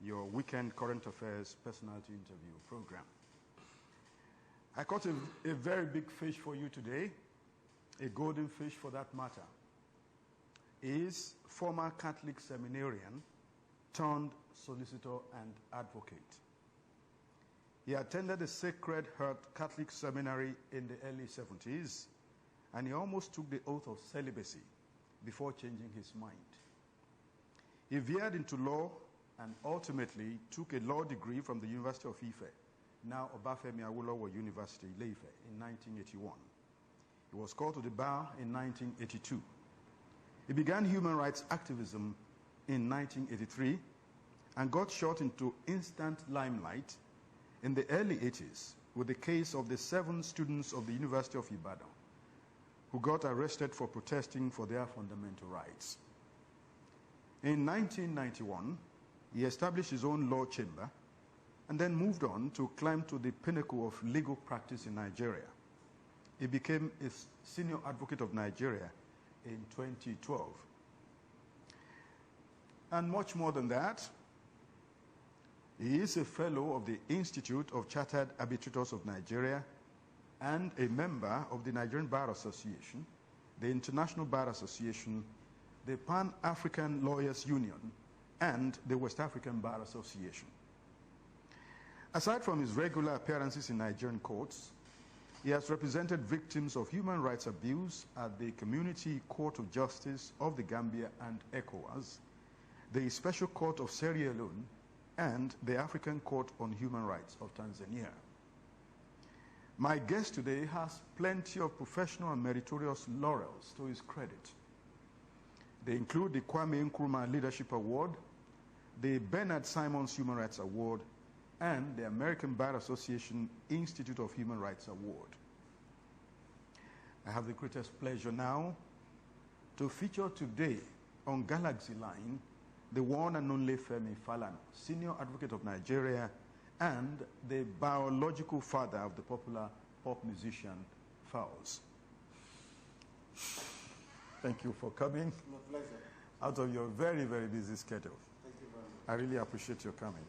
your weekend current affairs personality interview program. I caught a very big fish for you today, a golden fish for that matter. He is former Catholic seminarian turned solicitor and advocate. He attended the Sacred Heart Catholic Seminary in the early 70s, and he almost took the oath of celibacy before changing his mind. He veered into law and ultimately took a law degree from the University of Ife, now Obafemi Awolowo University, Ile-Ife, in 1981. He was called to the bar in 1982. He began human rights activism in 1983 and got shot into instant limelight in the early 80s with the case of the 7 students of the University of Ibadan who got arrested for protesting for their fundamental rights. In 1991, he established his own law chamber and then moved on to climb to the pinnacle of legal practice in Nigeria. He became a senior advocate of Nigeria in 2012. And much more than that, he is a fellow of the Institute of Chartered Arbitrators of Nigeria and a member of the Nigerian Bar Association, the International Bar Association, the Pan-African Lawyers Union, and the West African Bar Association. Aside from his regular appearances in Nigerian courts, he has represented victims of human rights abuse at the Community Court of Justice of the Gambia and ECOWAS, the Special Court of Sierra Leone, and the African Court on Human Rights of Tanzania. My guest today has plenty of professional and meritorious laurels to his credit. They include the Kwame Nkrumah Leadership Award, the Bernard Simons Human Rights Award, and the American Bar Association Institute of Human Rights Award. I have the greatest pleasure now to feature today on Galaxy Line the one and only Femi Falana, senior advocate of Nigeria and the biological father of the popular pop musician Falz. Thank you for coming. My pleasure. Out of your very, very busy schedule. Thank you very much. I really appreciate your coming.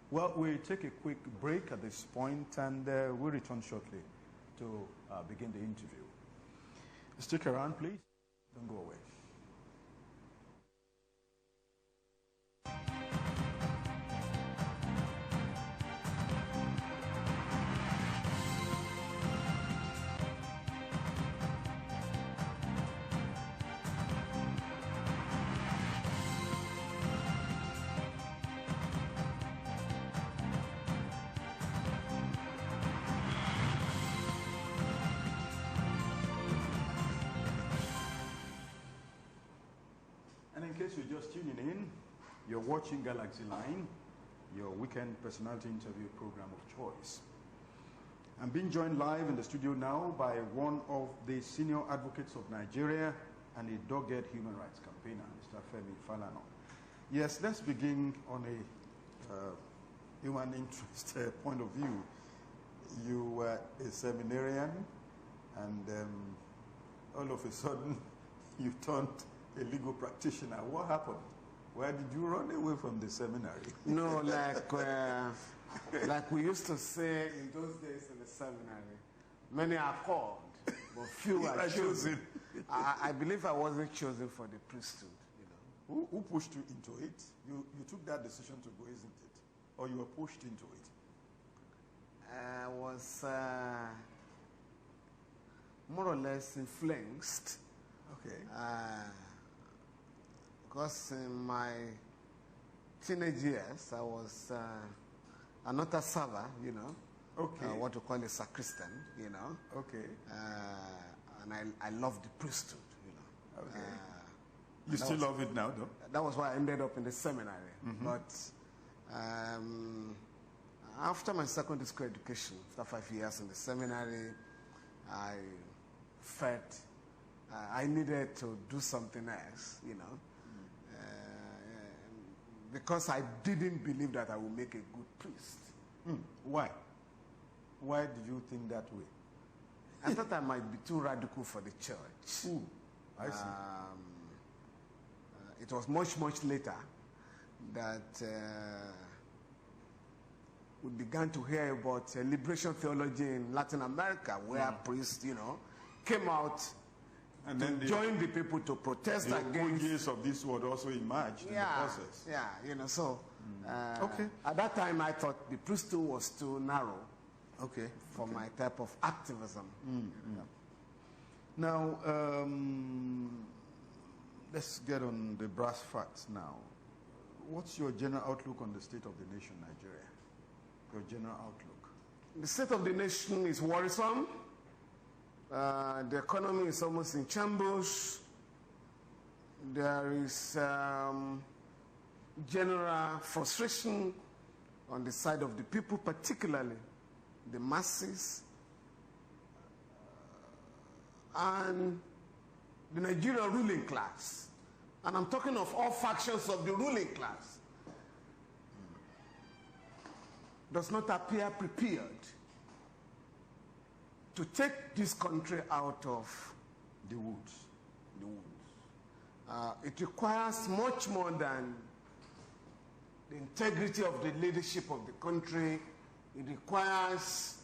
Well, we'll take a quick break at this point and we'll return shortly to begin the interview. Stick around, please. Don't go away. In case you're just tuning in, you're watching Galaxy Line, your weekend personality interview program of choice. I'm being joined live in the studio now by one of the senior advocates of Nigeria and a dogged human rights campaigner, Mr. Femi Falana. Yes, let's begin on a human interest point of view. You were a seminarian and all of a sudden you turned a legal practitioner. What happened? Why did you run away from the seminary? No, like we used to say in those days in the seminary, many are called, but few are chosen. I believe I wasn't chosen for the priesthood. You know. Who pushed you into it? You took that decision to go, isn't it? Or you were pushed into it? I was more or less influenced. Okay. Because in my teenage years, I was an altar server, you know. Okay. What we call a sacristan, you know. Okay. And I loved the priesthood, you know. Okay. You still love it now, though? That was why I ended up in the seminary. Mm-hmm. But after my secondary school education, after 5 years in the seminary, I felt I needed to do something else, you know. Because I didn't believe that I would make a good priest. Why? Why did you think that way? I thought I might be too radical for the church. I see. It was much, much later that we began to hear about liberation theology in Latin America, where priests, came out and then join the people to protest against. The of this world also emerged in the process. Yeah, so okay. At that time I thought the priesthood was too narrow. Okay. For my type of activism. Now, let's get on the brass facts now. What's your general outlook on the state of the nation, Nigeria? Your general outlook. The state of the nation is worrisome. The economy is almost in shambles. There is general frustration on the side of the people, particularly the masses, and the Nigerian ruling class. And I'm talking of all factions of the ruling class. Does not appear prepared to take this country out of the woods. It requires much more than the integrity of the leadership of the country. It requires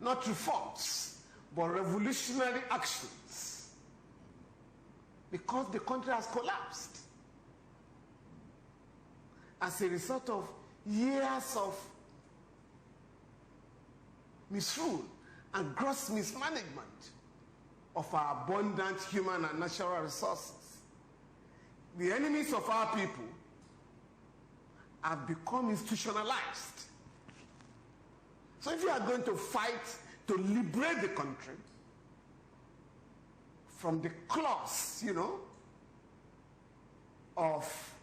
not reforms, but revolutionary actions, because the country has collapsed as a result of years of misrule and gross mismanagement of our abundant human and natural resources. The enemies of our people have become institutionalized. So if you are going to fight to liberate the country from the claws, of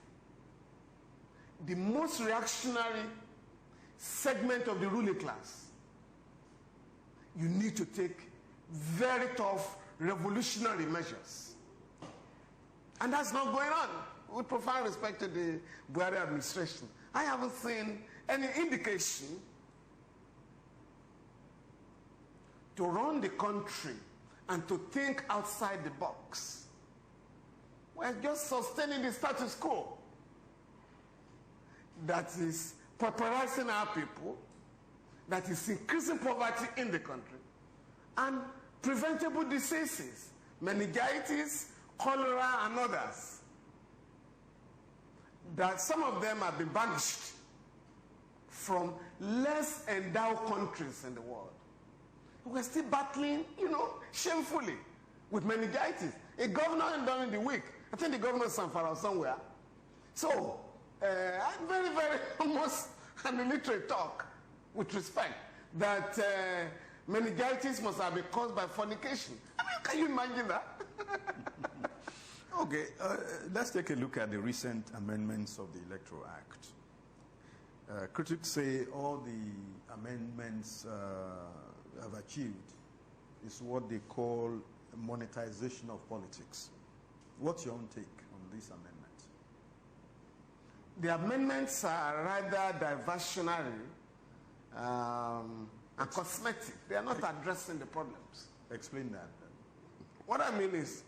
the most reactionary segment of the ruling class, you need to take very tough revolutionary measures. And that's not going on. With profound respect to the Buhari administration, I haven't seen any indication to run the country and to think outside the box. We're just sustaining the status quo that is pauperizing our people, that is increasing poverty in the country, and preventable diseases, meningitis, cholera, and others, that some of them have been banished from less endowed countries in the world. We're still battling, shamefully with meningitis. A governor during the week, I think the governor of Sanfara somewhere. So, I'm very, very almost an illiterate talk with respect that meningitis must have been caused by fornication. I mean, can you imagine that? Okay, let's take a look at the recent amendments of the Electoral Act. Critics say all the amendments have achieved is what they call monetization of politics. What's your own take on these amendments? The amendments are rather diversionary and cosmetic. They are not addressing the problems. Explain that. What I mean is,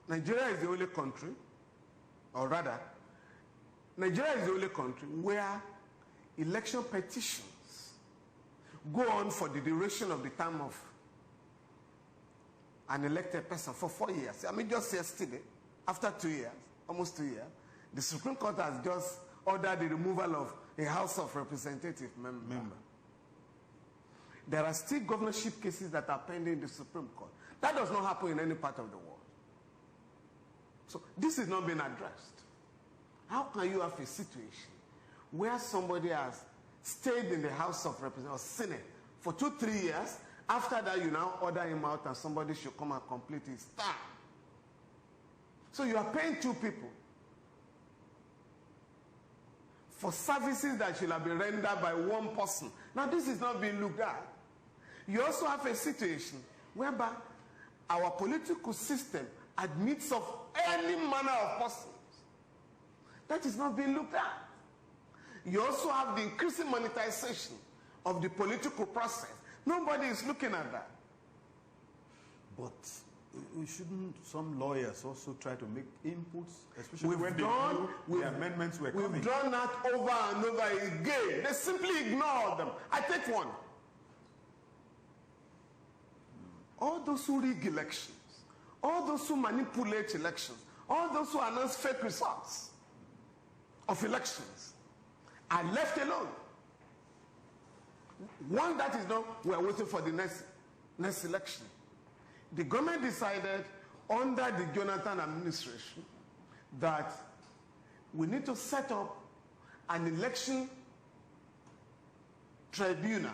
Nigeria is the only country, or rather, Nigeria is the only country where election petitions go on for the duration of the term of an elected person for 4 years. I mean, just yesterday, after 2 years, almost 2 years, the Supreme Court has just ordered the removal of a House of Representative member. There are still governorship cases that are pending in the Supreme Court. That does not happen in any part of the world. So this is not being addressed. How can you have a situation where somebody has stayed in the House of Representatives or Senate for 2-3 years, after that you now order him out and somebody should come and complete his term? So you are paying two people for services that should have been rendered by one person. Now this is not being looked at. You also have a situation whereby our political system admits of any manner of persons. That is not being looked at. You also have the increasing monetization of the political process. Nobody is looking at that. But Shouldn't some lawyers also try to make inputs, especially We've when done, the amendments were coming? We've done that over and over again. They simply ignore them. I take one. All those who rig elections, all those who manipulate elections, all those who announce fake results of elections are left alone. One that is done, we are waiting for the next election. The government decided under the Jonathan administration that we need to set up an election tribunal,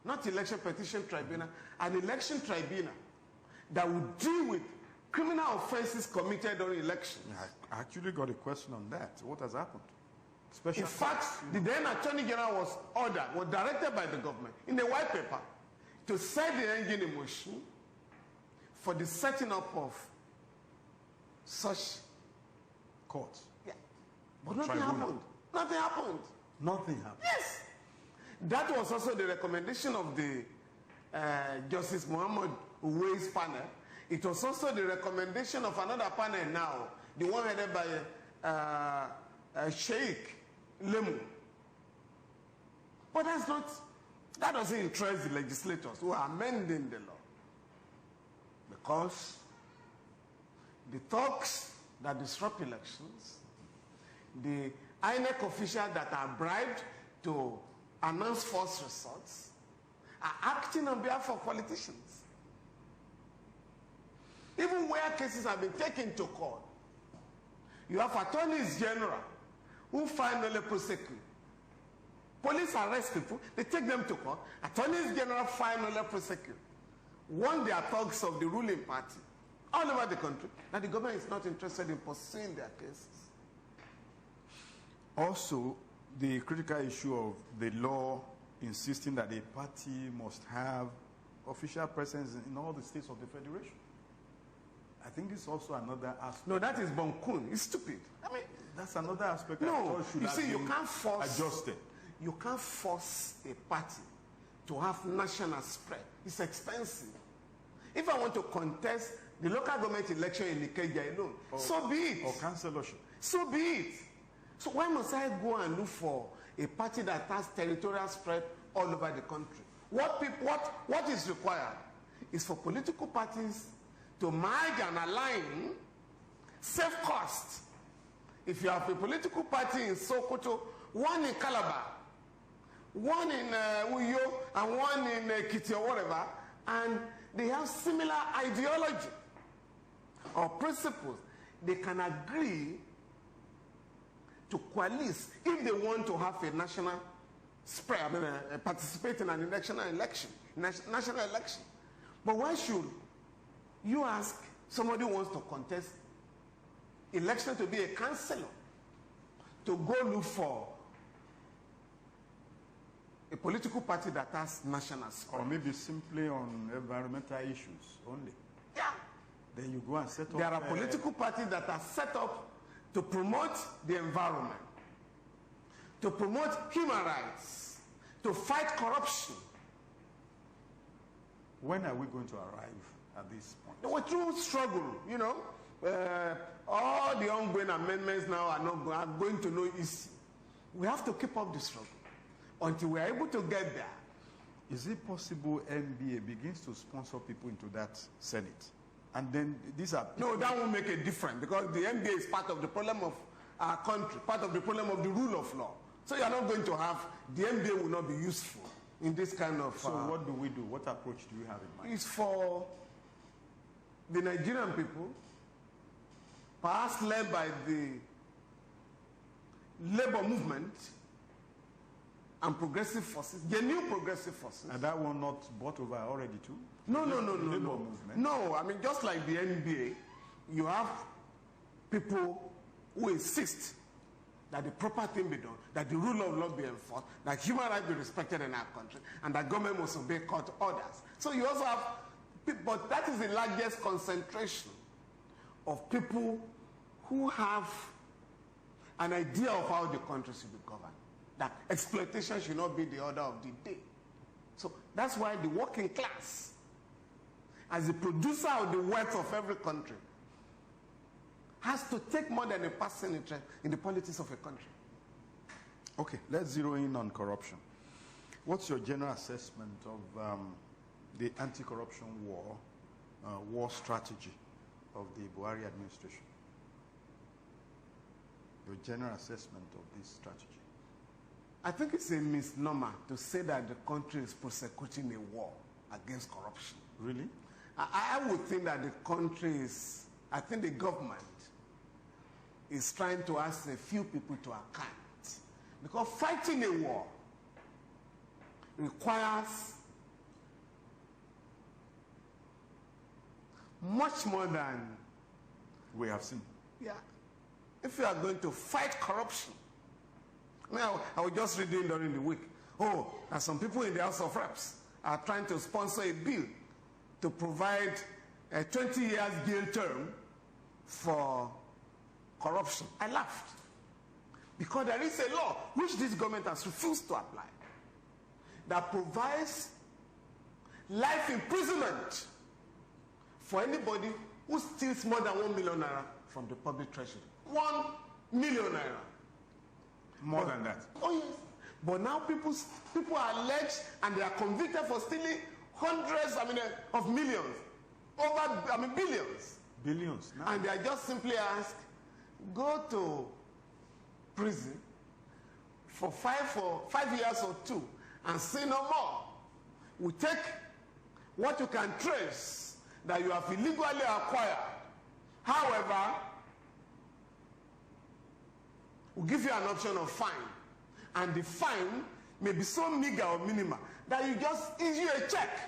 not election petition tribunal, an election tribunal that would deal with criminal offenses committed during elections. I actually got a question on that. What has happened? In fact, the then Attorney General was directed by the government in the white paper to set the engine in motion for the setting up of such courts. Yeah. But nothing happened. Nothing happened. Nothing happened. Yes. That was also the recommendation of the Justice Muhammad Uwais panel. It was also the recommendation of another panel now, the one headed by Sheikh Lemu. But that doesn't interest the legislators who are amending the law. Because the thugs that disrupt elections, the INEC officials that are bribed to announce false results, are acting on behalf of politicians. Even where cases have been taken to court, you have attorneys general who finally prosecute. Police arrest people, they take them to court. Attorneys general finally prosecute. One, they are thugs of the ruling party all over the country. Now the government is not interested in pursuing their cases. Also, the critical issue of the law insisting that a party must have official presence in all the states of the federation. I think this is also another aspect. No, that is bonkun. It's stupid. I mean, that's another aspect. No, you see, you can't force adjusted. You can't force a party to have national spread. It's expensive. If I want to contest the local government election in Ikeja alone, so be it. Or councillorship. So be it. So why must I go and look for a party that has territorial spread all over the country? What is required is for political parties to merge and align, save cost. If you have a political party in Sokoto, one in Calabar, one in Uyo, and one in Ekiti or whatever, and they have similar ideology or principles, they can agree to coalesce if they want to have a national spread, participate in an national election. But why should you ask somebody who wants to contest election to be a councillor to go look for a political party that has national spread? Or maybe simply on environmental issues only. Yeah. Then you go and set up... There are political parties that are set up to promote the environment, to promote human rights, to fight corruption. When are we going to arrive at this point? We're through struggle, you know. All the ongoing amendments now are going to no easy. We have to keep up the struggle until we are able to get there. Is it possible NBA begins to sponsor people into that Senate? And then these are... No, that won't make a difference because the NBA is part of the problem of our country, part of the problem of the rule of law. So you are not going to have, the NBA will not be useful in this kind of... So what do we do? What approach do you have in mind? It's for the Nigerian people, perhaps led by the labor movement and progressive forces, the new progressive forces. And that one not bought over already too? No. No, I mean, just like the NBA, you have people who insist that the proper thing be done, that the rule of law be enforced, that human rights be respected in our country, and that government must obey court orders. So you also have people, but that is the largest concentration of people who have an idea of how the country should be governed, that exploitation should not be the order of the day. So that's why the working class as the producer of the wealth of every country, has to take more than a passing interest in the politics of a country. Okay, let's zero in on corruption. What's your general assessment of the anti-corruption war strategy of the Buhari administration? Your general assessment of this strategy? I think it's a misnomer to say that the country is prosecuting a war against corruption. Really? I would think that the country is, I think the government is trying to ask a few people to account. Because fighting a war requires much more than we have seen. Yeah. If you are going to fight corruption, I was just reading during the week. Oh, and some people in the House of Reps are trying to sponsor a bill to provide a 20 years jail term for corruption. I laughed. Because there is a law which this government has refused to apply that provides life imprisonment for anybody who steals more than 1 million naira from the public treasury. 1 million naira. More than that. Oh yes. But now people are alleged and they are convicted for stealing hundreds, of millions, billions. Billions. Now. And they are just simply asked, go to prison for 5 years or 2 and say no more. We take what you can trace that you have illegally acquired. However, we'll give you an option of fine. And the fine may be so meager or minimal that you just issue a check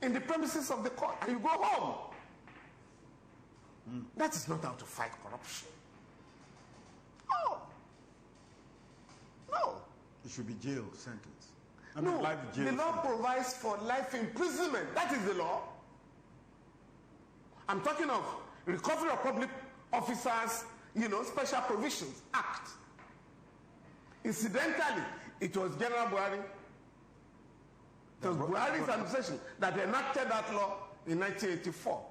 in the premises of the court and you go home. That is not how to fight corruption. No. It should be jail sentence. Life jail the law provides for life imprisonment. That is the law. I'm talking of Recovery of Public Officers, Special Provisions Act. Incidentally, it was General Buhari. It was Buhari's administration that enacted that law in 1984.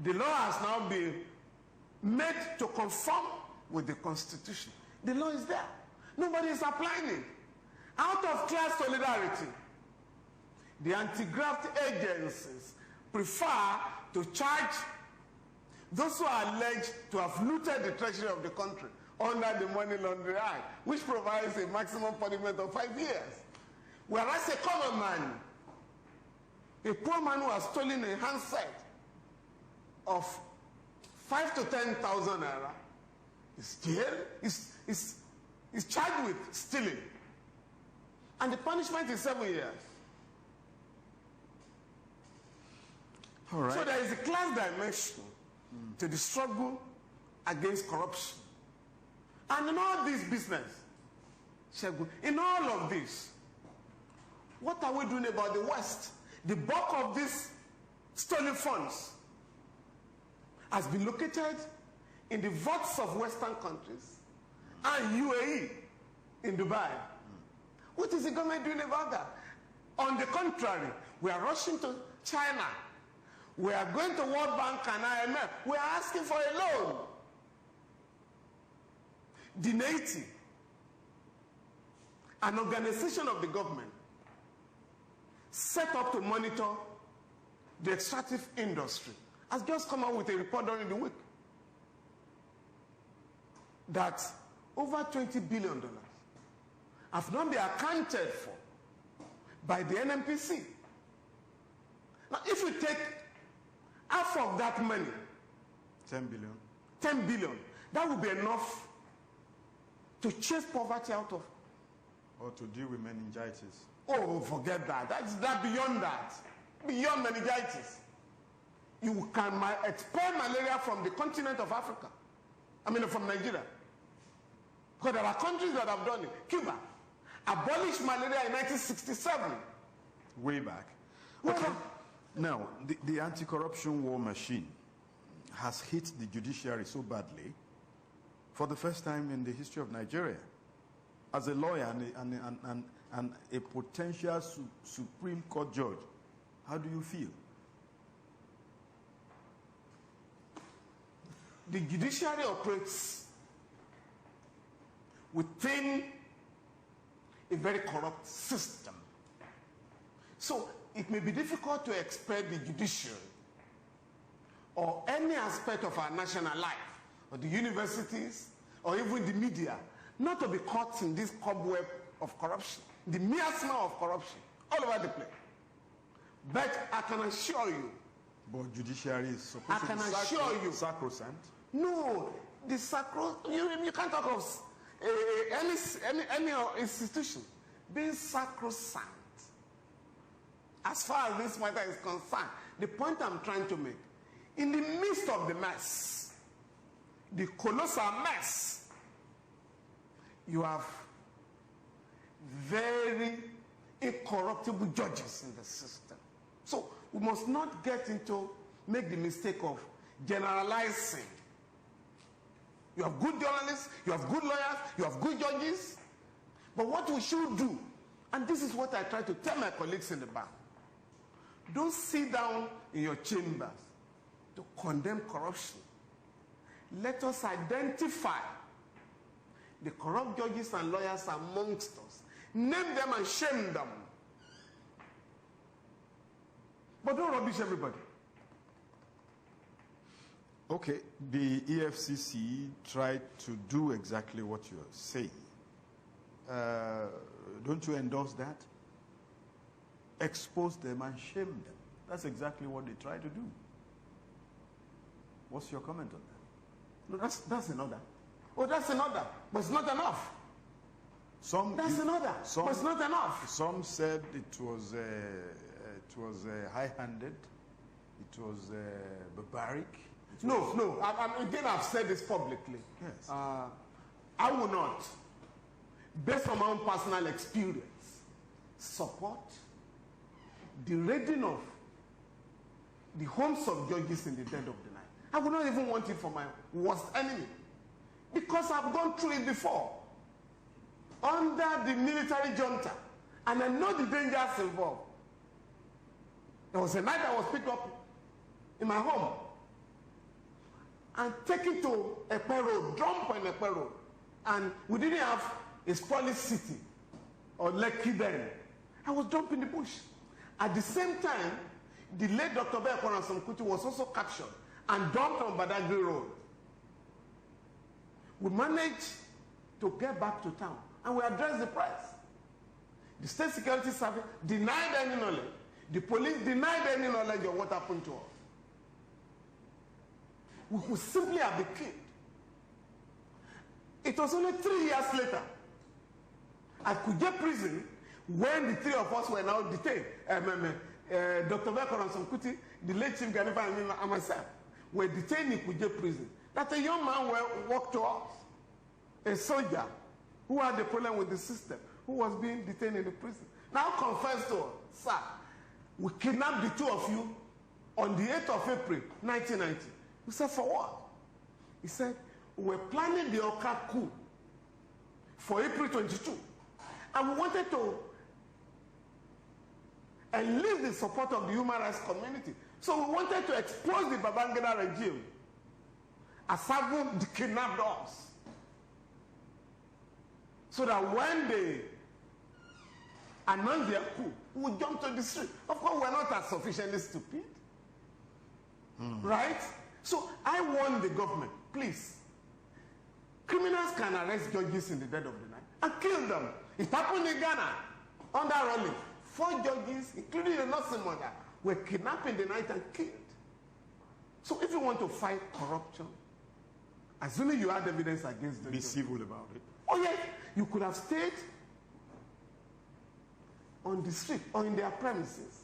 The law has now been made to conform with the Constitution. The law is there. Nobody is applying it. Out of class solidarity, the anti-graft agencies prefer to charge those who are alleged to have looted the treasury of the country under the Money Laundering Act, which provides a maximum punishment of 5 years. Whereas a common man, a poor man who has stolen a handset of 5,000 to 10,000 naira is charged with stealing. And the punishment is 7 years. All right. So there is a class dimension to the struggle against corruption. And in all this business, in all of this, what are we doing about the West? The bulk of these stolen funds has been located in the vaults of Western countries and UAE in Dubai. What is the government doing about that? On the contrary, we are rushing to China. We are going to World Bank and IMF. We are asking for a loan. The NATI, an organization of the government, set up to monitor the extractive industry, has just come out with a report during the week that over $20 billion have not been accounted for by the NNPC. Now, if you take half of that money, 10 billion. 10 billion, that would be enough to chase poverty out of. Or to deal with meningitis. Oh, forget that. That's beyond that. Beyond meningitis. You can expel malaria from the continent of Africa. From Nigeria. Because there are countries that have done it. Cuba abolished malaria in 1967. Way back. Okay. Now, the anti-corruption war machine has hit the judiciary so badly for the first time in the history of Nigeria. As a lawyer and a potential Supreme Court judge, how do you feel? the judiciary operates within a very corrupt system. So it may be difficult to expect the judiciary or any aspect of our national life, or the universities, or even the media, not to be caught in this cobweb of corruption, the miasma of corruption, all over the place. But I can assure you, but judiciary is supposed to be sacrosanct. No, the you can't talk of any institution being sacrosanct. As far as this matter is concerned, the point I'm trying to make, in the midst of the mess, the colossal mess, you have very incorruptible judges in the system. So we must not make the mistake of generalizing. You have good journalists, you have good lawyers, you have good judges. But what we should do, and this is what I try to tell my colleagues in the bar, don't sit down in your chambers to condemn corruption. Let us identify the corrupt judges and lawyers amongst us. Name them and shame them. But don't rubbish everybody. Okay, the EFCC tried to do exactly what you're saying. Don't you endorse that? Expose them and shame them. That's exactly what they try to do. What's your comment on that? No, that's another. Oh, that's another. But it's not enough. That's another. But it's not enough. Some said it was high-handed. It was barbaric. No. Again, I've said this publicly. Yes. I will not, based on my own personal experience, support the raiding of the homes of judges in the dead of the night. I would not even want it for my worst enemy, because I've gone through it before under the military junta, and I know the dangers involved. There was a night I was picked up in my home and taken to a road, dumped on a road, and we didn't have a spotless city or Lekki then. I was dumped in the bush. At the same time, the late Dr. Bekwana Somkuti was also captured and dumped on Badagry Road. We managed to get back to town and we addressed the press. The State Security Service denied any knowledge. The police denied any knowledge of what happened to us. We could simply have been killed. It was only 3 years later at Kuje prison when the three of us were now detained. Dr. Bekwana Somkuti, the late Chief Ganifa, and myself were detained in Kuje prison. That a young man walked to us, a soldier who had a problem with the system, who was being detained in the prison. Now confess to us, sir, we kidnapped the two of you on the 8th of April, 1990. We said, for what? He said, we're planning the Oka coup for April 22. And we wanted to enlist the support of the human rights community. So we wanted to expose the Babangida regime as having kidnapped us. So that when they announced their coup, we would jump to the street. Of course, we're not as sufficiently stupid. Right? So I warn the government, please, criminals can arrest judges in the dead of the night and kill them. It happened in Ghana under Raleigh. 4 judges, including a nursing mother, were kidnapped in the night and killed. So if you want to fight corruption, assuming you had evidence against them, be civil about it. Oh yes, you could have stayed on the street or in their premises.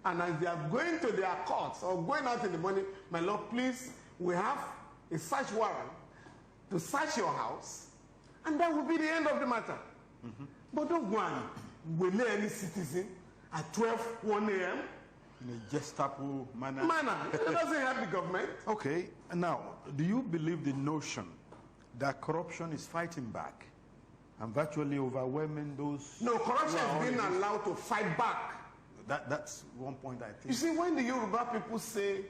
And as they are going to their courts or going out in the morning, my Lord, please, we have a search warrant to search your house, and that will be the end of the matter. But don't go and waylay any citizen at 1 a.m. In a Gestapo manner. It doesn't help the government. Okay, now, do you believe the notion that corruption is fighting back and virtually overwhelming those... No, corruption is being allowed to fight back. That's one point I think. You see, when the Yoruba people say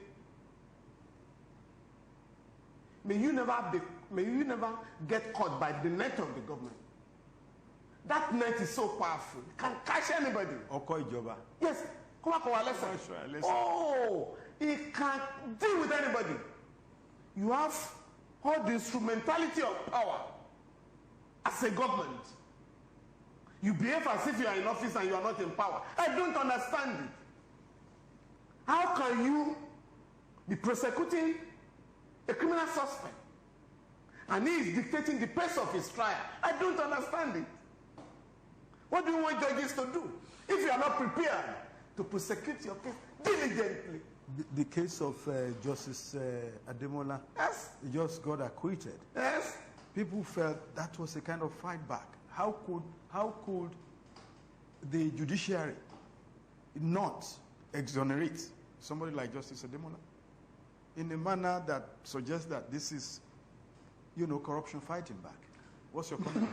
may you never get caught by the net of the government. That net is so powerful. It can catch anybody. Oko Ijoba. Yes. Come on, listen. Oh, it can deal with anybody. You have all the instrumentality of power as a government. You behave as if you are in office and you are not in power. I don't understand it. How can you be prosecuting a criminal suspect and he is dictating the pace of his trial? I don't understand it. What do you want judges to do if you are not prepared to prosecute your case diligently? The case of Justice Ademola, yes, he just got acquitted. Yes. People felt that was a kind of fight back. How could the judiciary not exonerate somebody like Justice Ademola in a manner that suggests that this is, corruption fighting back? What's your comment?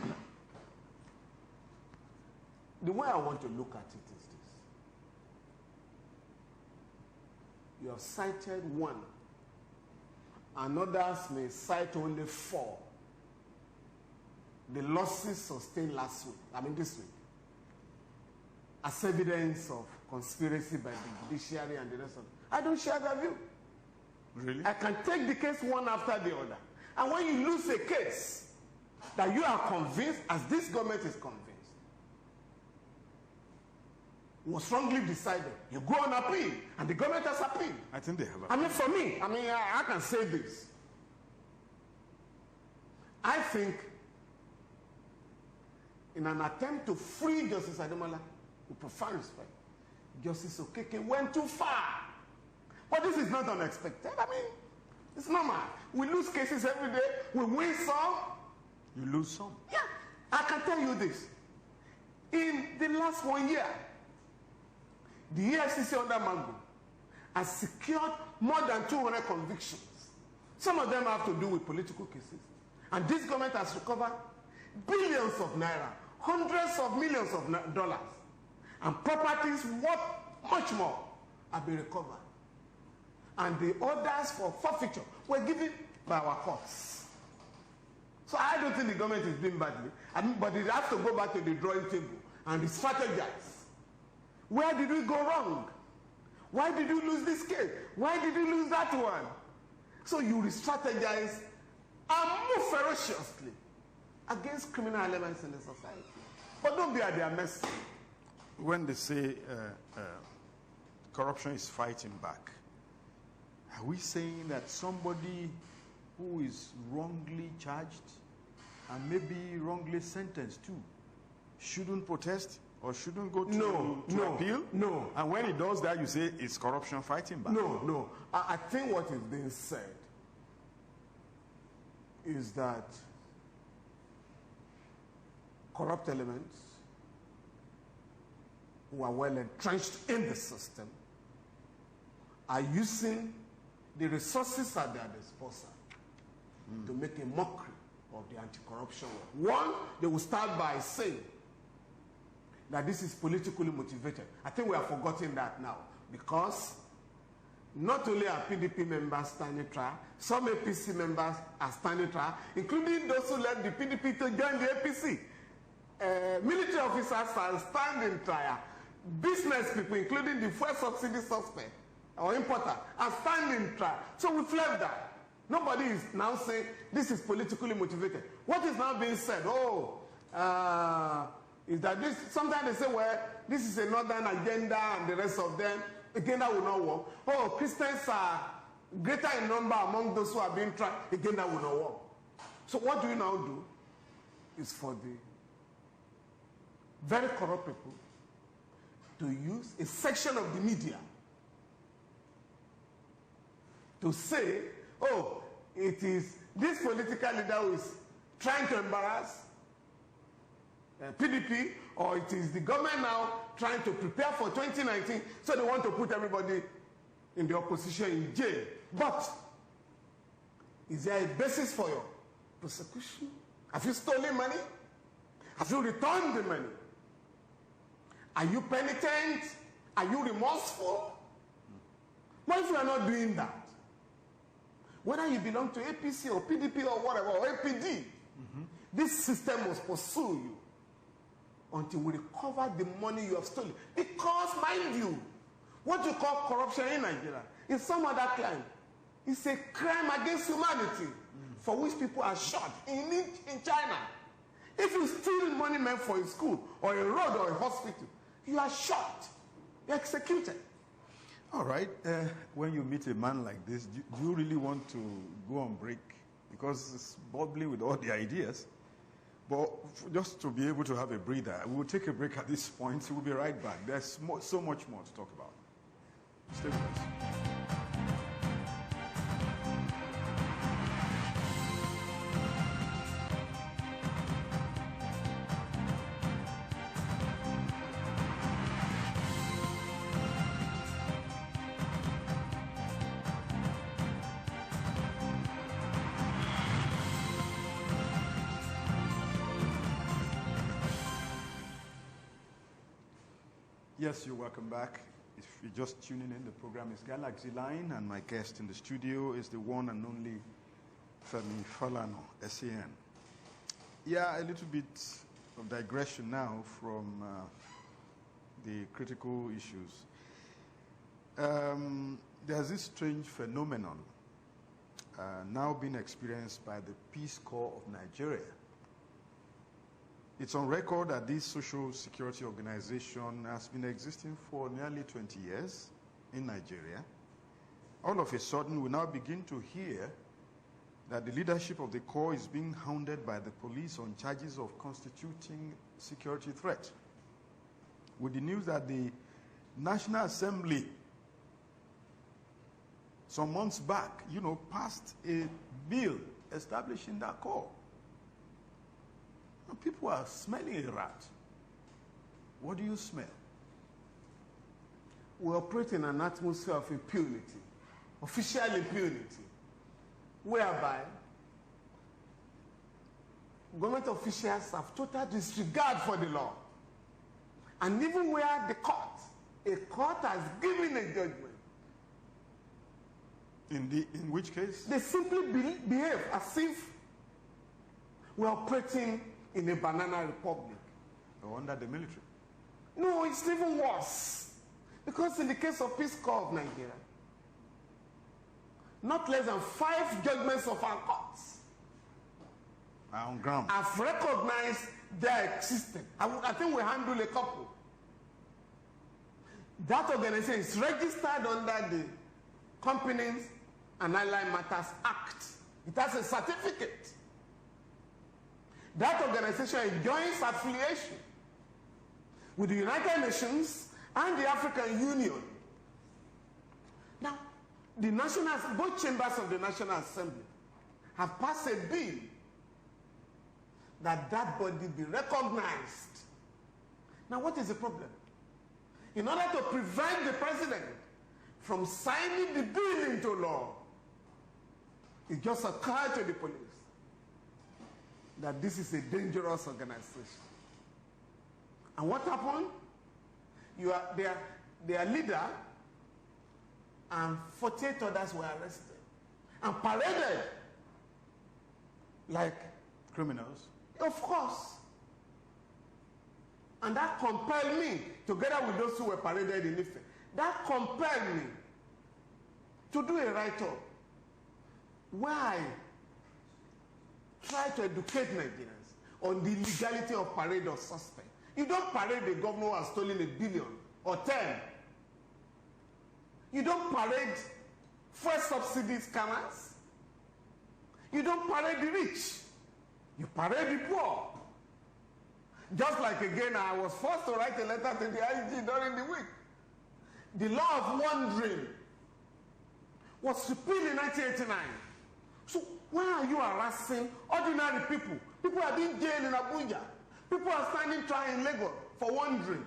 The way I want to look at it is this. You have cited one, and others may cite only 4. The losses sustained this week, as evidence of conspiracy by the judiciary and the rest of it. I don't share that view. Really? I can take the case one after the other. And when you lose a case that you are convinced, as this government is convinced, was wrongly decided, you go on appeal, and the government has appealed. I think they have. For me, I can say this. I think in an attempt to free Justice Ademola, with profound respect, Justice Okeke went too far. But this is not unexpected. It's normal. We lose cases every day. We win some. You lose some. Yeah. I can tell you this. In the last 1 year, the EFCC under Mango has secured more than 200 convictions. Some of them have to do with political cases. And this government has recovered billions of naira, hundreds of millions of dollars, and properties worth much more have been recovered. And the orders for forfeiture were given by our courts. So I don't think the government is doing badly. But it has to go back to the drawing table and strategize. Where did we go wrong? Why did you lose this case? Why did you lose that one? So you re-strategize and move ferociously against criminal elements in the society. But don't be at their mercy. When they say corruption is fighting back, are we saying that somebody who is wrongly charged and maybe wrongly sentenced too shouldn't protest or shouldn't go to appeal? No. And when he does that, you say it's corruption fighting back? No. I think what is being said is that corrupt elements who are well entrenched in the system are using the resources at their disposal to make a mockery of the anti-corruption work. One, they will start by saying that this is politically motivated. I think we have forgotten that now, because not only are PDP members standing trial, some APC members are standing trial, including those who left the PDP to join the APC. Military officers are standing trial. Business people, including the fuel subsidy suspect or importer, are standing trial. So we've left that. Nobody is now saying this is politically motivated. What is now being said? Is that this? Sometimes they say, well, this is a northern agenda and the rest of them, agenda will not work. Oh, Christians are greater in number among those who are being tried, agenda will not work. So what do you now do? Is for the very corrupt people to use a section of the media to say, oh, it is this political leader who is trying to embarrass PDP, or it is the government now trying to prepare for 2019, so they want to put everybody in the opposition in jail. But is there a basis for your prosecution? Have you stolen money? Have you returned the money? Are you penitent? Are you remorseful? What if you are not doing that? Whether you belong to APC or PDP or whatever, or APD, this system must pursue you until we recover the money you have stolen. Because, mind you, what you call corruption in Nigeria is some other crime. It's a crime against humanity for which people are shot in China. If you steal money meant for a school or a road or a hospital, you are shot. You're executed. All right. When you meet a man like this, do you really want to go on break? Because it's bubbling with all the ideas. But just to be able to have a breather, we will take a break at this point. We'll be right back. There's so much more to talk about. Stay with us. Yes, you're welcome back. If you're just tuning in, the program is Galaxy Line, and my guest in the studio is the one and only Femi Falana, SAN. Yeah, a little bit of digression now from the critical issues. There's this strange phenomenon now being experienced by the Peace Corps of Nigeria. It's on record that this social security organization has been existing for nearly 20 years in Nigeria. All of a sudden, we now begin to hear that the leadership of the Corps is being hounded by the police on charges of constituting security threat. With the news that the National Assembly, some months back, passed a bill establishing that Corps. People are smelling a rat. What do you smell? We operate in an atmosphere of impunity, official impunity, whereby government officials have total disregard for the law. And even where a court has given a judgment. In which case? They simply behave as if we're operating in a banana republic. Or under the military. No, it's even worse. Because in the case of Peace Corps of Nigeria, not less than 5 judgments of our courts are on ground. Have recognized their existence. I think we handle a couple. That organization is registered under the Companies and Allied Matters Act. It has a certificate. That organization enjoys affiliation with the United Nations and the African Union. Now, both chambers of the National Assembly have passed a bill that body be recognized. Now, what is the problem? In order to prevent the president from signing the bill into law, it just occurred to the police that this is a dangerous organization. And what happened? Their leader and 48 others were arrested and paraded like criminals. Of course. And that compelled me, together with those who were paraded in Ife, that compelled me to do a write-up where I try to educate Nigerians on the legality of parade of suspect. You don't parade the governor who has stolen $1 billion or 10. You don't parade first subsidy scammers. You don't parade the rich. You parade the poor. Just like, again, I was forced to write a letter to the IG during the week. The law of wandering was repealed in 1989. So why are you harassing ordinary people? People are being jailed in Abuja. People are standing trial in Lagos for wandering.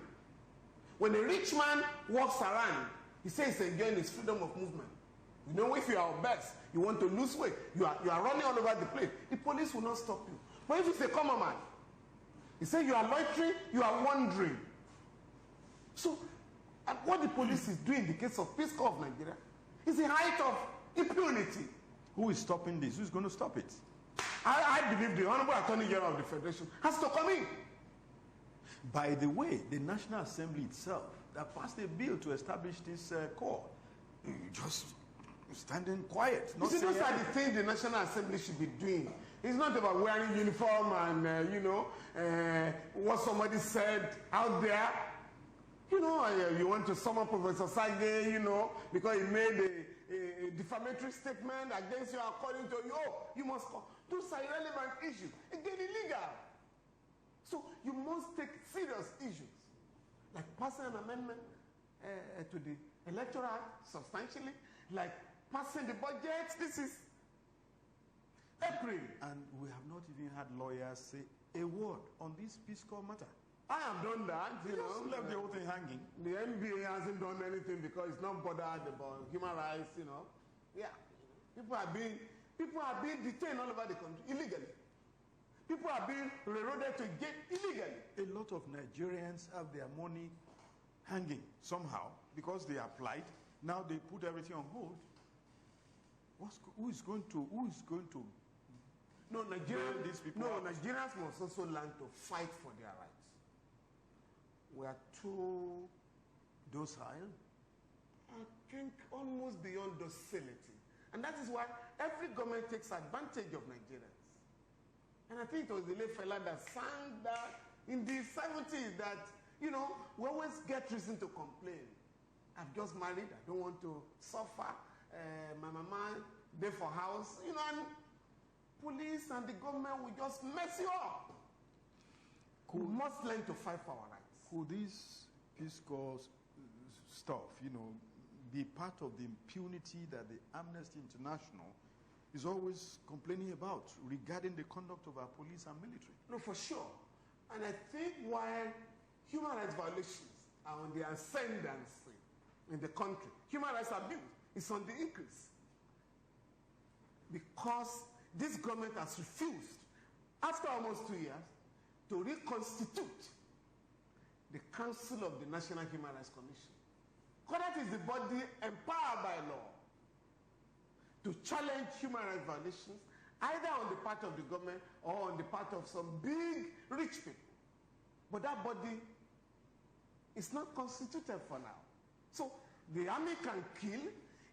When a rich man walks around, he says he's enjoying his freedom of movement. You know, if you are obese, you want to lose weight, you are running all over the place, the police will not stop you. But if it's a common man, he says you are loitering, you are wandering. So, what the police is doing in the case of Peace Corps of Nigeria is the height of impunity. Who is stopping this? Who's going to stop it? I believe the Honorable Attorney General of the Federation has to come in. By the way, the National Assembly itself that passed a bill to establish this corps, just standing quiet. You see, those are the things the National Assembly should be doing. It's not about wearing uniform and, what somebody said out there. You want to summon Professor Sage, because he made a defamatory statement against you according to you. Oh, you must come. Those are irrelevant issues. Again, illegal. So you must take serious issues, like passing an amendment to the Electoral Act substantially, like passing the budget. This is April. And we have not even had lawyers say a word on this Peace Corps matter. I have done that, Just left the whole thing hanging. The NBA hasn't done anything because it's not bothered about human rights, Yeah. People are being detained all over the country illegally. People are being railroaded to jail illegally. A lot of Nigerians have their money hanging somehow because they applied. Now they put everything on hold. Who is going to? No, these people Nigerians must also learn to fight for their rights. We are too docile, I think almost beyond docility. And that is why every government takes advantage of Nigerians. And I think it was the late fella that sang that in the 70s that, we always get reason to complain. I've just married, I don't want to suffer. My mama, there for house, and police and the government will just mess you up. We must learn to fight for our rights. Could this Peace Corps stuff, be part of the impunity that the Amnesty International is always complaining about regarding the conduct of our police and military? No, for sure. And I think while human rights violations are on the ascendancy in the country, human rights abuse is on the increase. Because this government has refused, after almost 2 years, to reconstitute the Council of the National Human Rights Commission. Because that is the body empowered by law to challenge human rights violations, either on the part of the government or on the part of some big rich people. But that body is not constituted for now. So the army can kill,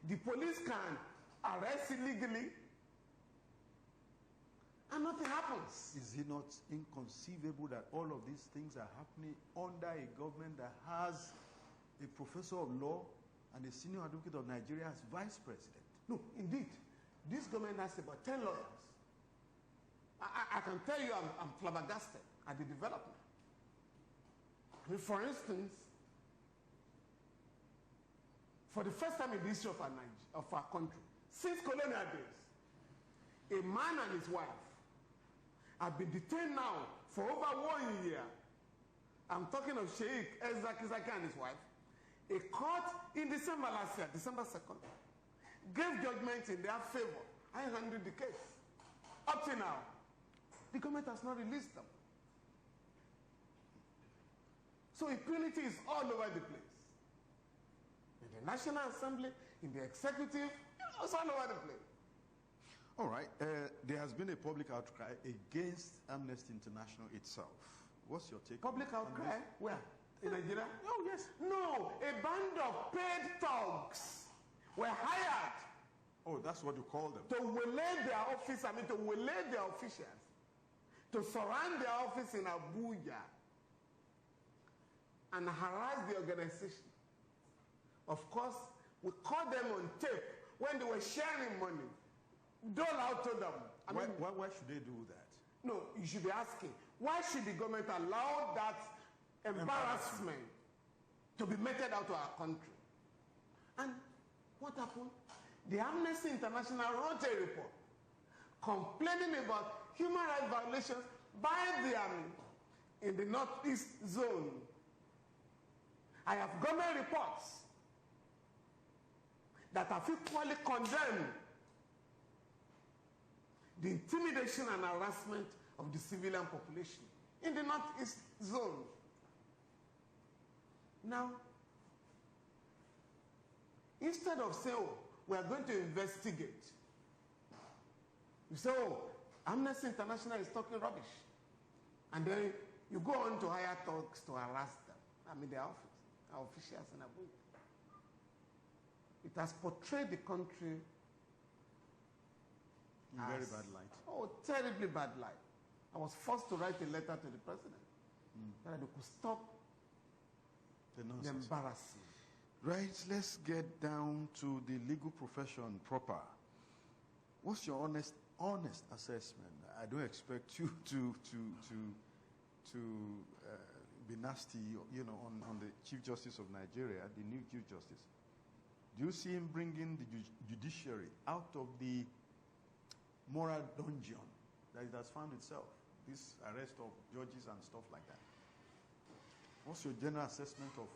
the police can arrest illegally, and nothing happens. Is it not inconceivable that all of these things are happening under a government that has a professor of law and a senior advocate of Nigeria as vice president? No, indeed. This government has about 10 lawyers. I can tell you I'm flabbergasted at the development. For instance, for the first time in the history of our country, since colonial days, a man and his wife have been detained now for over 1 year. I'm talking of Sheikh Ezra Kisaki and his wife. A court in December last year, December 2nd, gave judgment in their favor. I handled the case. Up to now, the government has not released them. So impunity is all over the place. In the National Assembly, in the executive, it's all over the place. All right. There has been a public outcry against Amnesty International itself. What's your take? Public outcry? Where? In Nigeria? Oh, yes. No, a band of paid thugs were hired. Oh, that's what you call them. To waylay their office, to waylay their officials, to surround their office in Abuja and harass the organization. Of course, we caught them on tape when they were sharing money. Dole out to them. Why should they do that? No, you should be asking, why should the government allow that embarrassment to be meted out to our country? And what happened? The Amnesty International wrote a report complaining about human rights violations by the army in the Northeast zone. I have government reports that have equally condemned the intimidation and harassment of the civilian population in the Northeast zone. Now, instead of saying, oh, we are going to investigate, You say, oh, Amnesty International is talking rubbish. And then you go on to hire thugs to harass them. I mean, their officials in Abuja. It has portrayed the country in very bad light. Oh, terribly bad light. I was forced to write a letter to the president that they could stop the embarrassment. Right, let's get down to the legal profession proper. What's your honest assessment? I don't expect you to be nasty, on the Chief Justice of Nigeria, the new Chief Justice. Do you see him bringing the judiciary out of the moral dungeon that it has found itself? This arrest of judges and stuff like that. What's your general assessment of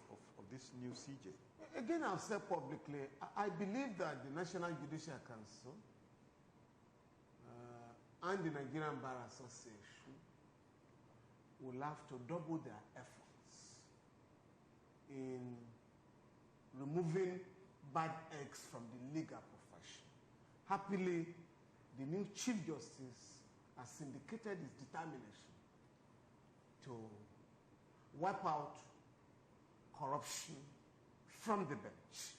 this new CJ? Again, I've said publicly, I believe that the National Judicial Council and the Nigerian Bar Association will have to double their efforts in removing bad eggs from the legal profession. Happily, the new Chief Justice has indicated his determination to wipe out corruption from the bench.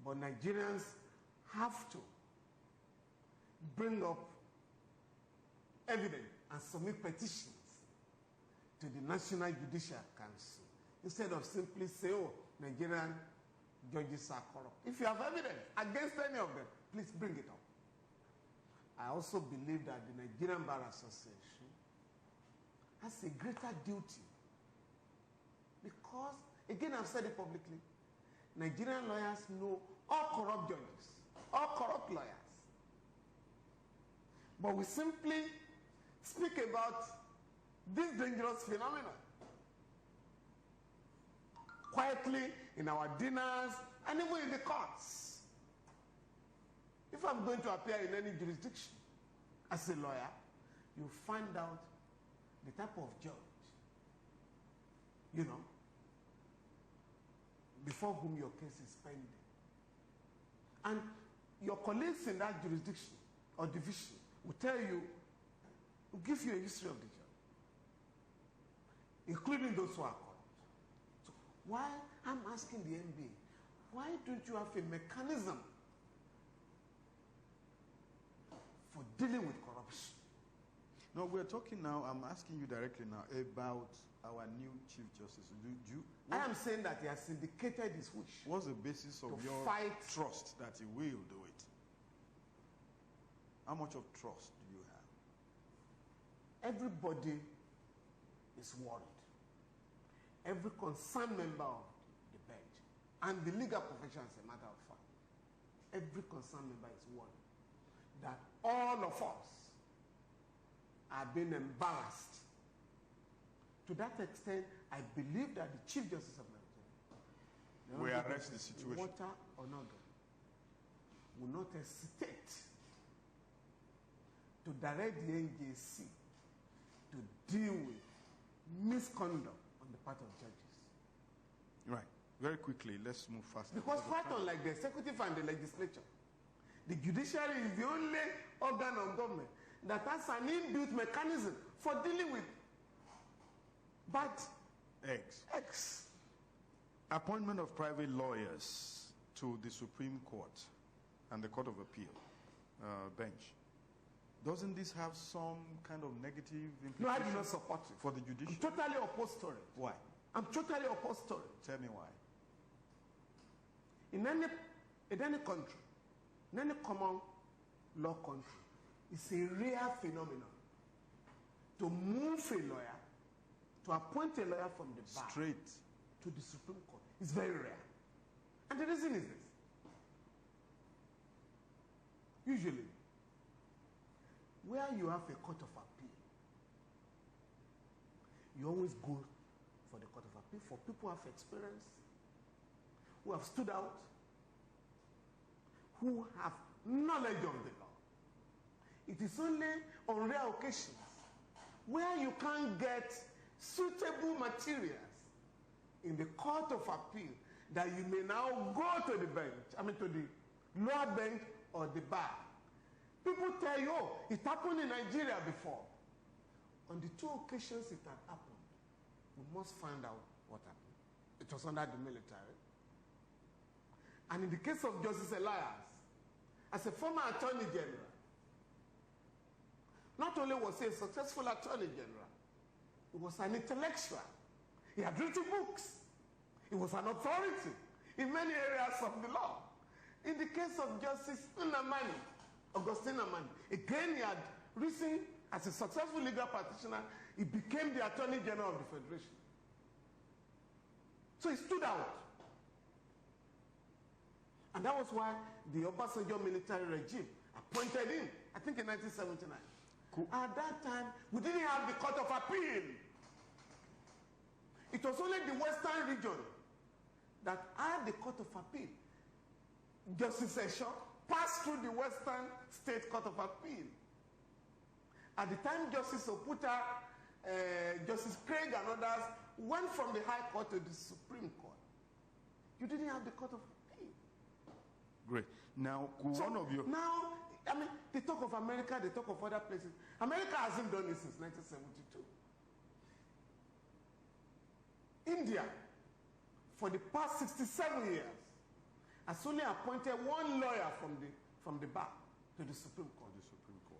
But Nigerians have to bring up evidence and submit petitions to the National Judicial Council instead of simply say, oh, Nigerian judges are corrupt. If you have evidence against any of them, please bring it up. I also believe that the Nigerian Bar Association has a greater duty because, again, I've said it publicly, Nigerian lawyers know all corrupt judges, all corrupt lawyers. But we simply speak about this dangerous phenomenon quietly in our dinners and even in the courts. If I'm going to appear in any jurisdiction as a lawyer, you find out the type of judge, before whom your case is pending. And your colleagues in that jurisdiction or division will tell you, will give you a history of the judge, including those who are corrupt. So why, I'm asking the NBA, why don't you have a mechanism for dealing with corruption? No, we're talking now, I'm asking you directly now about our new Chief Justice. I am saying that he has indicated his wish. What's the basis of your trust that he will do it? How much of trust do you have? Everybody is worried. Every concerned member of the bench and the legal profession, as a matter of fact, every concerned member is worried that all of us are being embarrassed. To that extent, I believe that the Chief Justice of Nigeria will arrest the situation. Water or not, will not hesitate to direct the NJC to deal with misconduct on the part of judges. Right. Very quickly, let's move fast. Because quite unlike the executive and the legislature, the judiciary is the only organ of government that has an inbuilt mechanism for dealing with bad eggs. Appointment of private lawyers to the Supreme Court and the Court of Appeal bench. Doesn't this have some kind of negative implications? No, I do not support it. For the judiciary? I'm totally opposed to it. Why? I'm totally opposed to it. Tell me why. In any country, in any common law country, it's a rare phenomenon to move a lawyer, to appoint a lawyer from the bar straight to the Supreme Court. It's very rare. And the reason is this. Usually, where you have a court of appeal, you always go for the court of appeal for people who have experience, who have stood out, who have knowledge of the law. It is only on rare occasions where you can't get suitable materials in the court of appeal that you may now go to the bench, to the lower bench or the bar People tell you, oh, it happened in Nigeria before. On the 2 occasions it had happened, we must find out what happened. It was under the military. And in the case of Justice Elias, as a former Attorney General, not only was he a successful Attorney General, he was an intellectual. He had written books. He was an authority in many areas of the law. In the case of Justice Augustine Amani, again he had risen as a successful legal practitioner. He became the Attorney General of the Federation. So he stood out. And that was why the Obasanjo military regime appointed him, I think in 1979. Cool. At that time, we didn't have the Court of Appeal. It was only the Western region that had the Court of Appeal. Justice Esho passed through the Western State Court of Appeal. At the time, Justice Oputa, Justice Craig and others went from the High Court to the Supreme Court. You didn't have the Court of Appeal. Great. Now, one of you... Now, I mean, they talk of America, they talk of other places. America hasn't done it since 1972. India, for the past 67 years, has only appointed 1 lawyer from the bar to the Supreme Court.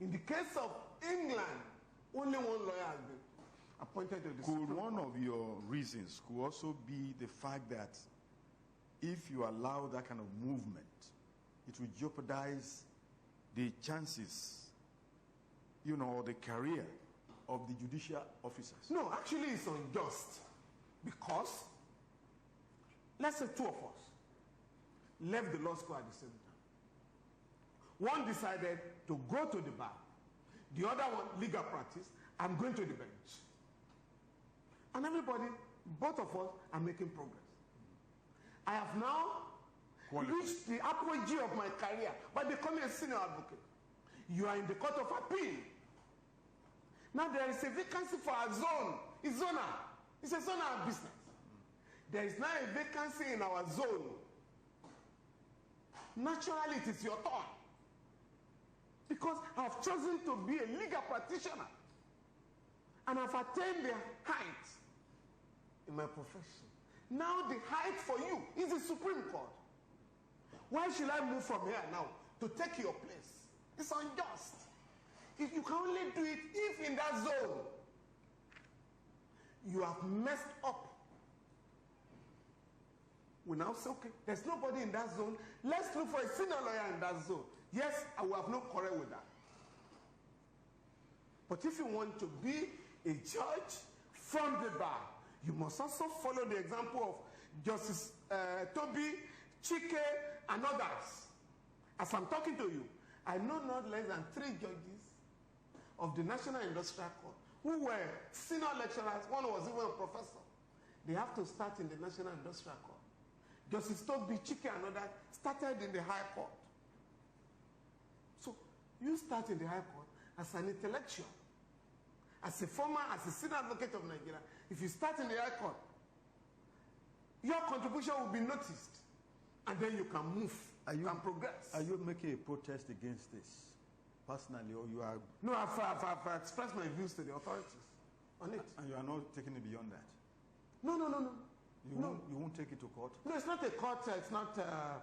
In the case of England, only 1 lawyer has been appointed to the Supreme Court. Could one of your reasons could also be the fact that if you allow that kind of movement, it will jeopardize the chances, or the career of the judicial officers? No, actually it's unjust. Because, let's say 2 of us left the law school at the same time. One decided to go to the bar. The other one, legal practice. I'm going to the bench. And everybody, both of us, are making progress. I have now reached the apogee of my career by becoming a senior advocate. You are in the Court of Appeal. Now there is a vacancy for a zone. It's zonal. It's a zonal business. There is now a vacancy in our zone. Naturally, it is your turn. Because I have chosen to be a legal practitioner. And I've attained the height in my profession. Now the height for you is the Supreme Court. Why should I move from here now to take your place? It's unjust. If you can only do it if in that zone you have messed up. We now say, okay, there's nobody in that zone. Let's look for a senior lawyer in that zone. Yes, I will have no quarrel with that. But if you want to be a judge from the bar, you must also follow the example of Justice Toby, Chike, and others. As I'm talking to you, I know not less than 3 judges of the National Industrial Court who were senior lecturers. One was even a professor. They have to start in the National Industrial Court. Justice Toby, Chike, and others started in the High Court. So you start in the High Court as an intellectual, as a senior advocate of Nigeria. If you start in the High Court, your contribution will be noticed, and then you can move and progress. Are you making a protest against this personally, or you are? No, I've expressed my views to the authorities on it. And you are not taking it beyond that? No. You won't take it to court? No, it's not a court. It's not a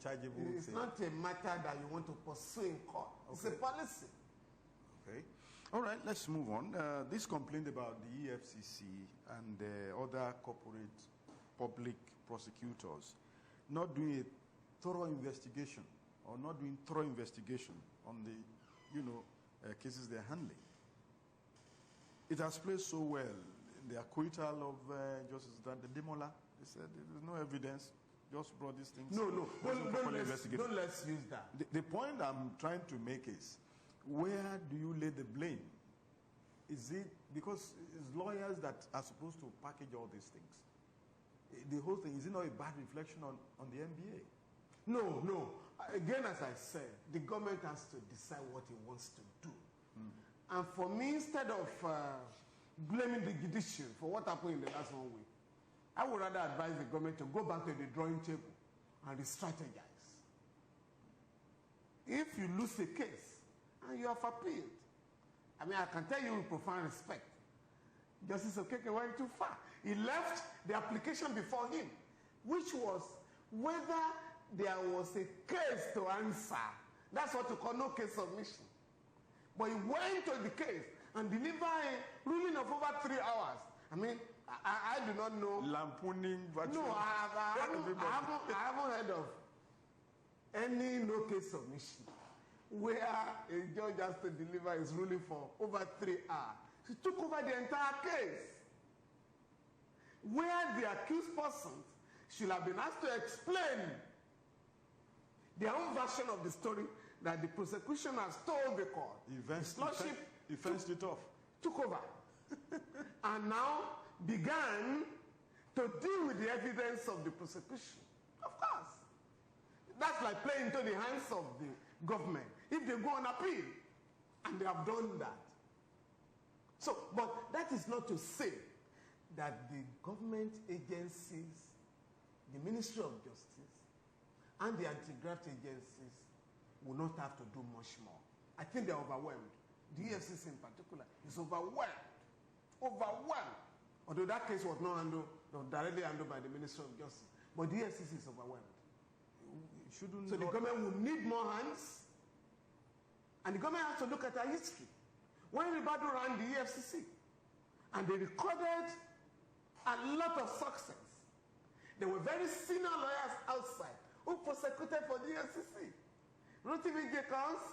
chargeable It's thing. not a matter that you want to pursue in court. Okay. It's a policy. Okay. All right, let's move on. This complaint about the EFCC and other corporate public prosecutors not doing a thorough investigation or not doing thorough investigation on the cases they're handling. It has played so well in the acquittal of Justice Demola. They said there's no evidence, just brought these things. No. Don't let's use that. The point I'm trying to make is, where do you lay the blame? Is it because it's lawyers that are supposed to package all these things? The whole thing, is it not a bad reflection on the NBA? No. Again, as I said, the government has to decide what it wants to do. And for me, instead of blaming the judiciary for what happened in the last 1 week, I would rather advise the government to go back to the drawing table and re-strategize. if you lose a case and you have appealed, I mean, I can tell you with profound respect, Justice Okeke went too far. He left the application before him, which was whether there was a case to answer. That's what you call no case submission. But he went to the case and delivered a ruling of over 3 hours. I mean, I do not know. Lampooning virtually. No, I haven't heard of any no case submission where a judge has to deliver his ruling for over 3 hours. He took over the entire case, where the accused persons should have been asked to explain their own version of the story that the prosecution has told the court. He fenced it off. Took over. And now began to deal with the evidence of the prosecution. Of course. That's like playing into the hands of the government. If they go on appeal, and they have done that. So, but that is not to say that the government agencies, the Ministry of Justice, and the anti-graft agencies will not have to do much more. I think they're overwhelmed. The EFCC in particular is overwhelmed. Overwhelmed. Although that case was not directly handled by the Ministry of Justice. But the EFCC is overwhelmed. So the government will need more hands. And the government has to look at our history. When Ribadu ran the EFCC, and they recorded a lot of success, there were very senior lawyers outside who prosecuted for the EFCC. Rotimi Jacobs,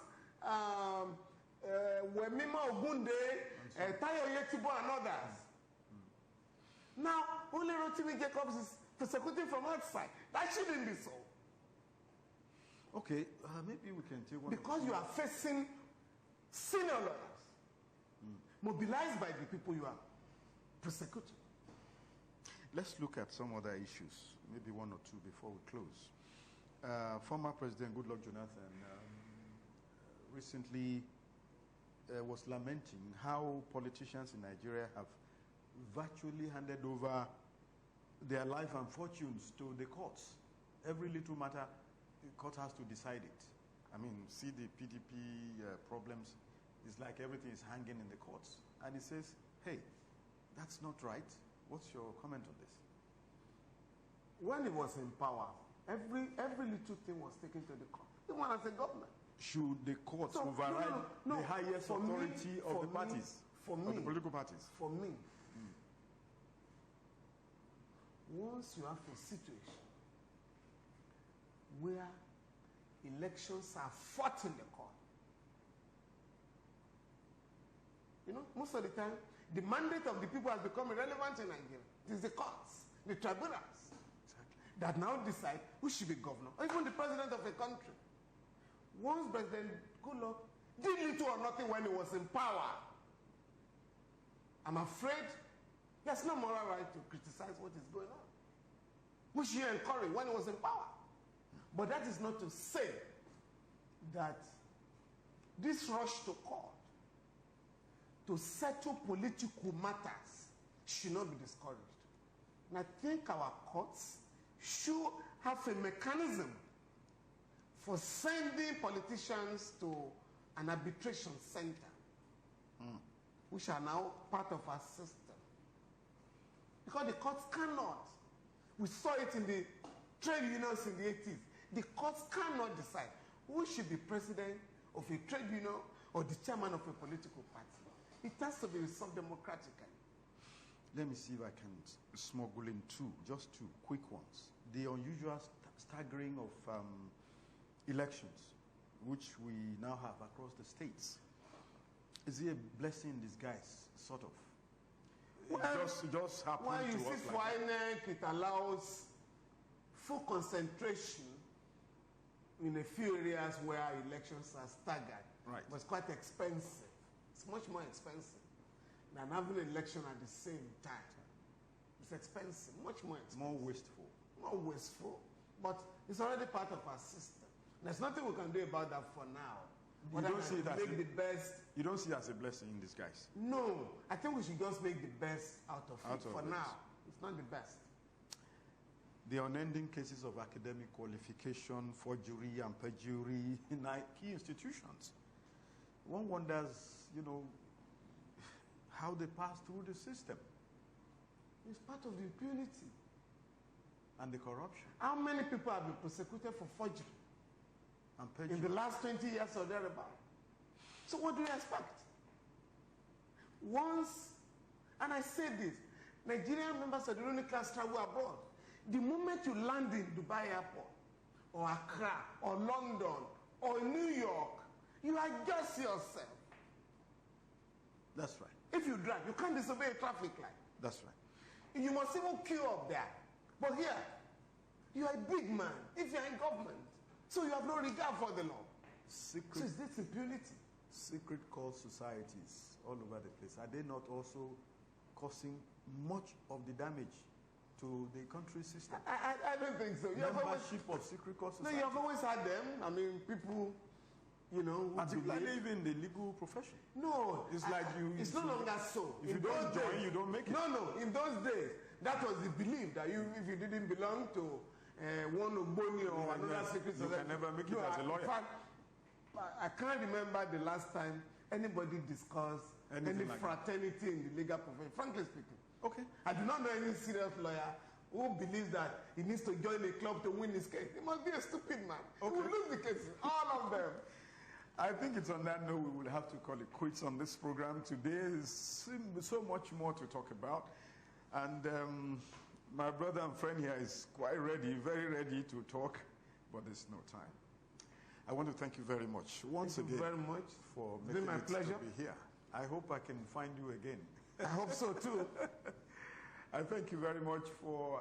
Wemima Ogunde, Tayo Yetibo, and others. Now, only Rotimi Jacobs is prosecuting from outside. That shouldn't be so. Okay, maybe we can take one. Because you are facing senior lawyers, mobilized by the people you are prosecuting. Let's look at some other issues, maybe one or two before we close. Former President Goodluck Jonathan recently was lamenting how politicians in Nigeria have virtually handed over their life and fortunes to the courts. Every little matter, the court has to decide it. I mean, see the PDP problems. It's like everything is hanging in the courts. And he says, hey, that's not right. What's your comment on this? When he was in power, every little thing was taken to the court. Even as a government. Should the courts override the highest authority of the parties? Of the political parties? For me, once you have a situation where elections are fought in the court, you know, most of the time, the mandate of the people has become irrelevant in Nigeria. It is the courts, the tribunals, that now decide who should be governor, or even the president of a country. Once President Goodluck did little or nothing when he was in power, I'm afraid he has no moral right to criticize what is going on, which he encouraged when he was in power. But that is not to say that this rush to court to settle political matters should not be discouraged. And I think our courts should have a mechanism for sending politicians to an arbitration center, which are now part of our system. Because the courts cannot. We saw it in the trade unions in the 80s. The courts cannot decide who should be president of a trade union or the chairman of a political party. It has to be resolved democratically. Let me see if I can smuggle in just two quick ones. The unusual staggering of elections, which we now have across the states. Is it a blessing in disguise, sort of? Well, it just happened when you to us see like INEC, it allows full concentration in a few areas where elections are staggered. Right. But it's quite expensive. It's much more expensive than having an election at the same time. It's expensive, much more expensive. more wasteful. More wasteful. But it's already part of our system. There's nothing we can do about that for now. You don't see it as the best. You don't see it as a blessing in disguise. No, I think we should just make the best out of it for now. It's not the best. the unending cases of academic qualification, forgery, and perjury in our key institutions. One wonders, how they pass through the system. It's part of the impunity. And the corruption. How many people have been prosecuted for forgery And perjury. in the last 20 years or thereabout? So what do you expect? Once, and I say this, Nigerian members of the ruling class travel abroad. The moment you land in Dubai airport, or Accra, or London, or New York, you adjust yourself. That's right. If you drive, you can't disobey a traffic light. That's right. You must even queue up there. But here, you are a big man if you are in government. So you have no regard for the law. So is this impunity? Secret cult societies all over the place, are they not also causing much of the damage to the country system? I don't think so. Membership of secret cult No, societies. you have always had them. I mean, people, particularly even the legal profession. No. It's like it's no longer so. If you don't join, you don't make it. No. In those days, that was the belief that if you didn't belong to one Ogboni or another secret society, you can never make it as a lawyer. In fact, I can't remember the last time anybody discussed any fraternity in the legal profession, frankly speaking. Okay. I do not know any serious lawyer who believes that he needs to join a club to win his case. He must be a stupid man. Okay. He will lose the cases, all of them. I think it's on that note we will have to call it quits on this program. Today is so much more to talk about. And my brother and friend here is quite ready, very ready to talk, but there's no time. I want to thank you very much once again. Thank you very much for making my pleasure to be here. I hope I can find you again. I hope so too. I thank you very much for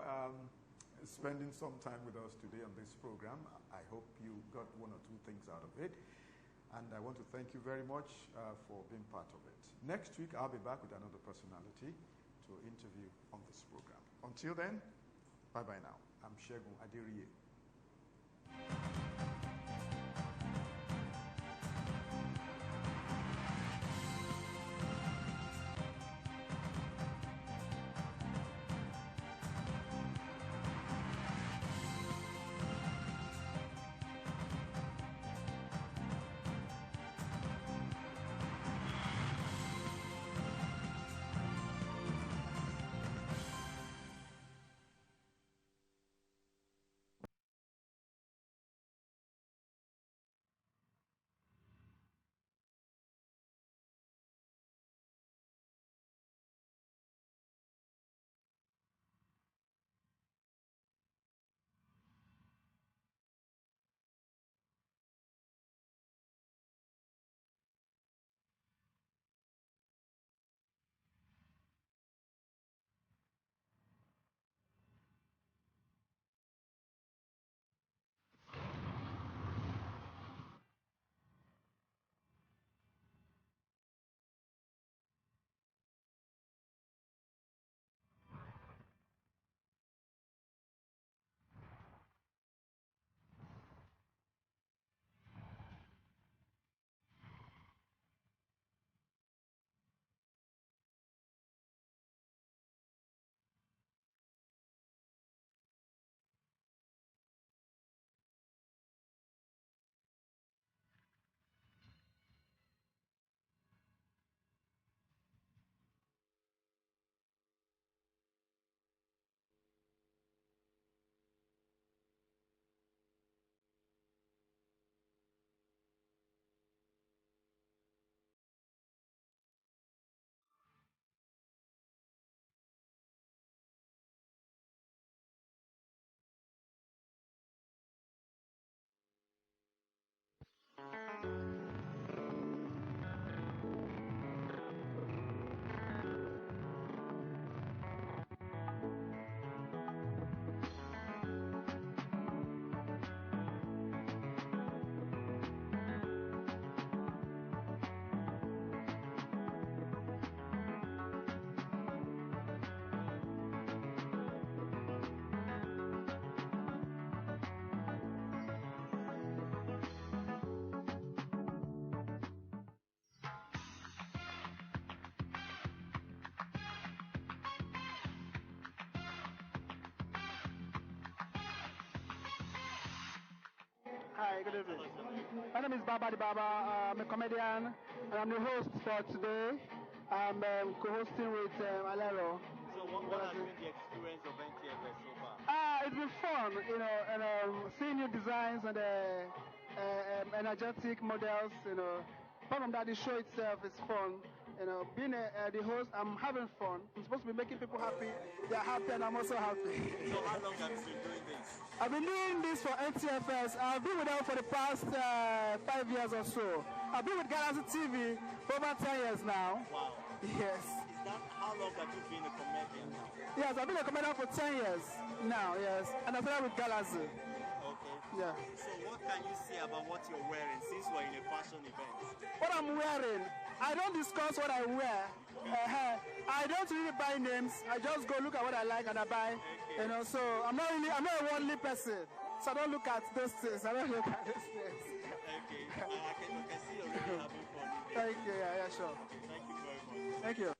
spending some time with us today on this program. I hope you got one or two things out of it. And I want to thank you very much for being part of it. Next week, I'll be back with another personality to interview on this program. Until then, bye-bye now. I'm Shegun Adiriye. Hi, good evening. My name is Baba the Baba. I'm a comedian, and I'm the host for today. I'm co-hosting with Alero. So what has been the experience of NTFS so far? It's been fun, you know, and seeing new designs and energetic models, you know. Apart from that, the show itself is fun. You know, being the host, I'm having fun. I'm supposed to be making people happy. They're happy, and I'm also happy. So how long have you been doing this? I've been doing this for NTFS. I've been with them for the past 5 years or so. I've been with Galaxy TV for over 10 years now. Wow. Yes. Is that how long have you been a comedian now? Yes, I've been a comedian for 10 years now, yes. And I started with Galaxy. Okay. Yeah. So what can you say about what you're wearing since we're in a fashion event? What I'm wearing, I don't discuss what I wear. I don't really buy names. I just go look at what I like and I buy. You know, so I'm not a worldly person. So I don't look at those things. I don't look at those things. Okay. I can see you're really having fun. Thank you. Yeah, sure. Okay, thank you very much. Thank you.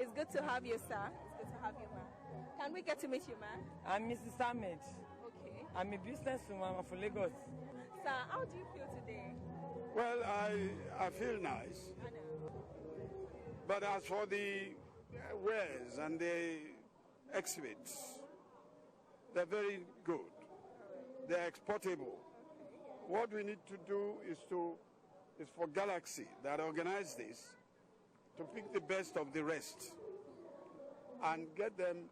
It's good to have you, sir. It's good to have you, ma'am. Can we get to meet you, ma'am? I'm Mrs. Ahmed. Okay. I'm a businesswoman. I'm from Lagos. Sir, how do you feel today? Well, I feel nice. I know. But as for the wares and the exhibits, they're very good. They're exportable. What we need to do is for Galaxy that organize this to pick the best of the rest and get them